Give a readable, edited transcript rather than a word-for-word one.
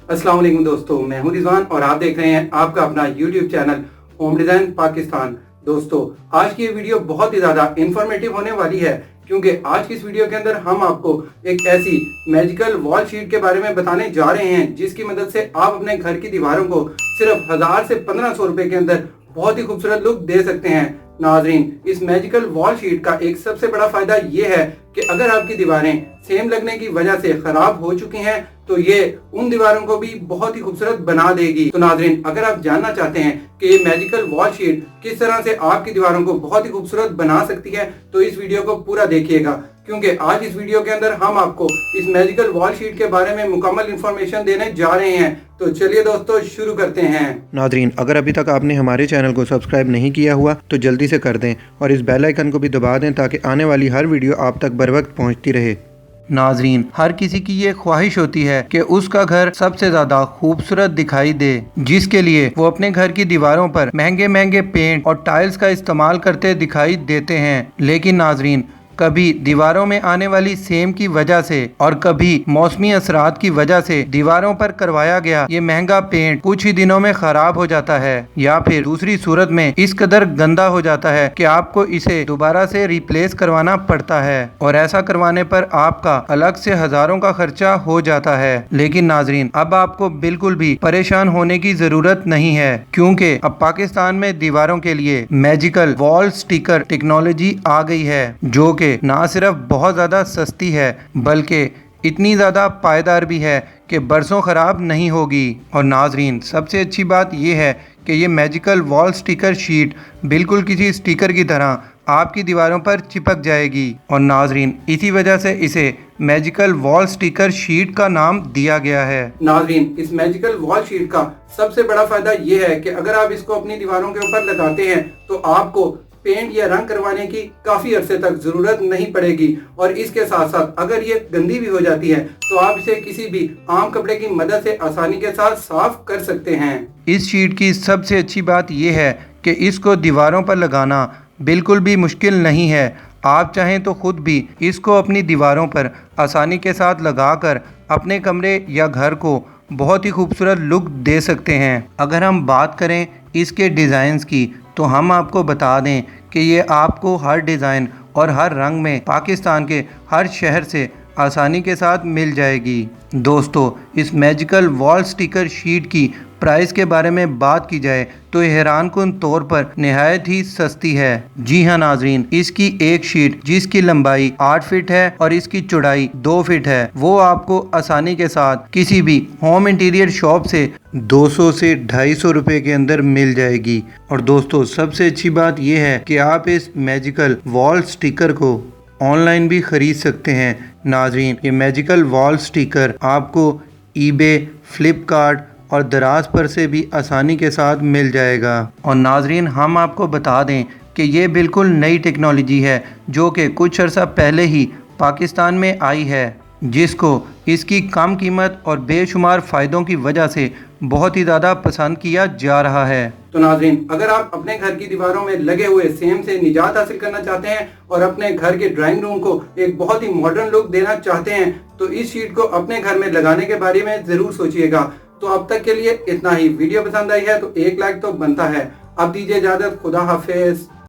अस्सलाम वालेकुम दोस्तों, मैं हूं रिजवान और आप देख रहे हैं आपका अपना YouTube channel home design Pakistan. दोस्तों, आज की ये वीडियो बहुत ही ज्यादा इंफॉर्मेटिव होने वाली है क्योंकि आज की इस वीडियो के अंदर हम आपको एक ऐसी मैजिकल वॉल शीट के बारे में बताने जा रहे हैं जिसकी मदद से आप अपने घर की दीवारों को सिर्फ 1000 से 1500 रुपए के अंदर बहुत ही खूबसूरत लुक दे सकते हैं। नाजरीन, इस मैजिकल वॉल शीट का एक सबसे बड़ा फायदा ये है कि अगर आपकी दीवारें सेम लगने की वजह से खराब हो चुकी हैं तो ये उन दीवारों को भी बहुत ही खूबसूरत बना देगी। तो नाजरीन, अगर आप जानना चाहते हैं कि ये मैजिकल वॉल शीट किस तरह से आपकी दीवारों को बहुत ही खूबसूरत बना सकती है तो इस वीडियो को पूरा देखिएगा, क्योंकि आज इस वीडियो के अंदर हम आपको इस मैजिकल वॉल शीट के बारे में मुकम्मल इंफॉर्मेशन देने जा रहे हैं। तो चलिए दोस्तों, शुरू करते हैं। नाजरीन, अगर अभी तक आपने हमारे चैनल को सब्सक्राइब नहीं किया हुआ तो जल्दी से कर दें और इस बेल आइकन को भी दबा दें ताकि आने वाली हर वीडियो आप तक बर वक्त पहुँचती रहे। नाजरीन, हर किसी की ये ख्वाहिश होती है कि उसका घर सबसे ज्यादा खूबसूरत दिखाई दे, जिसके लिए वो अपने घर की दीवारों पर महंगे महंगे पेंट और टाइल्स का इस्तेमाल करते दिखाई देते हैं। लेकिन नाजरीन, कभी दीवारों में आने वाली सेम की वजह से और कभी मौसमी असरात की वजह से दीवारों पर करवाया गया ये महंगा पेंट कुछ ही दिनों में खराब हो जाता है या फिर दूसरी सूरत में इस कदर गंदा हो जाता है कि आपको इसे दोबारा से रिप्लेस करवाना पड़ता है और ऐसा करवाने पर आपका अलग से हजारों का खर्चा हो जाता है। लेकिन नाजरीन, अब आपको बिल्कुल भी परेशान होने की जरूरत नहीं है, क्योंकि अब पाकिस्तान में दीवारों के लिए मैजिकल वॉल स्टिकर टेक्नोलॉजी आ गई है, जो कि ना सिर्फ बहुत ज़्यादा सस्ती है बल्कि इतनी ज़्यादा पायदार भी है कि बरसों ख़राब नहीं होगी। और नाजरीन, सबसे अच्छी बात यह है कि ये मैजिकल वॉल स्टिकर शीट बिल्कुल किसी स्टिकर की तरह आपकी दीवारों पर चिपक जाएगी और नाजरीन, इसी वजह से इसे मैजिकल वॉल स्टिकर शीट का नाम दिया गया है। नाजरीन, इस मैजिकल वॉल शीट का सबसे बड़ा फायदा ये है कि अगर आप इसको अपनी दीवारों के ऊपर लगाते हैं तो आपको पेंट या रंग करवाने की काफी अरसे तक जरूरत नहीं पड़ेगी और इसके साथ साथ अगर ये गंदी भी हो जाती है तो आप इसे किसी भी आम कपड़े की मदद से आसानी के साथ साफ कर सकते हैं। इस शीट की सबसे अच्छी बात यह है कि इसको दीवारों पर लगाना बिल्कुल भी मुश्किल नहीं है। आप चाहें तो खुद भी इसको अपनी दीवारों पर आसानी के साथ लगाकर अपने कमरे या घर को बहुत ही खूबसूरत लुक दे सकते हैं। अगर हम बात करें इसके डिज़ाइंस की तो हम आपको बता दें कि ये आपको हर डिज़ाइन और हर रंग में पाकिस्तान के हर शहर से आसानी के साथ मिल जाएगी। दोस्तों, इस मैजिकल वॉल स्टिकर शीट की प्राइस के बारे में बात की जाए तो हैरानकुन तौर पर निहायत ही सस्ती है। जी हाँ नाजरीन, इसकी एक शीट जिसकी लंबाई 8 फीट है और इसकी चौड़ाई 2 फीट है, वो आपको आसानी के साथ किसी भी होम इंटीरियर शॉप से 200 से 250 रुपए के अंदर मिल जाएगी। और दोस्तों, सबसे अच्छी बात यह है कि आप इस मैजिकल वॉल स्टिकर को ऑनलाइन भी ख़रीद सकते हैं। नाजरीन, ये मैजिकल वॉल स्टिकर आपको ईबे, फ्लिपकार्ट और दराज पर से भी आसानी के साथ मिल जाएगा। और नाजरीन, हम आपको बता दें कि ये बिल्कुल नई टेक्नोलॉजी है जो कि कुछ अर्सा पहले ही पाकिस्तान में आई है, जिसको इसकी कम कीमत और बेशुमार फ़ायदों की वजह से बहुत ही ज़्यादा पसंद किया जा रहा है। तो नाजरीन, अगर आप अपने घर की दीवारों में लगे हुए सेम से निजात हासिल करना चाहते हैं और अपने घर के ड्राइंग रूम को एक बहुत ही मॉडर्न लुक देना चाहते हैं तो इस शीट को अपने घर में लगाने के बारे में जरूर सोचिएगा। तो अब तक के लिए इतना ही। वीडियो पसंद आई है तो एक लाइक तो बनता है। अब दीजिए इजाजत। खुदा हाफिज।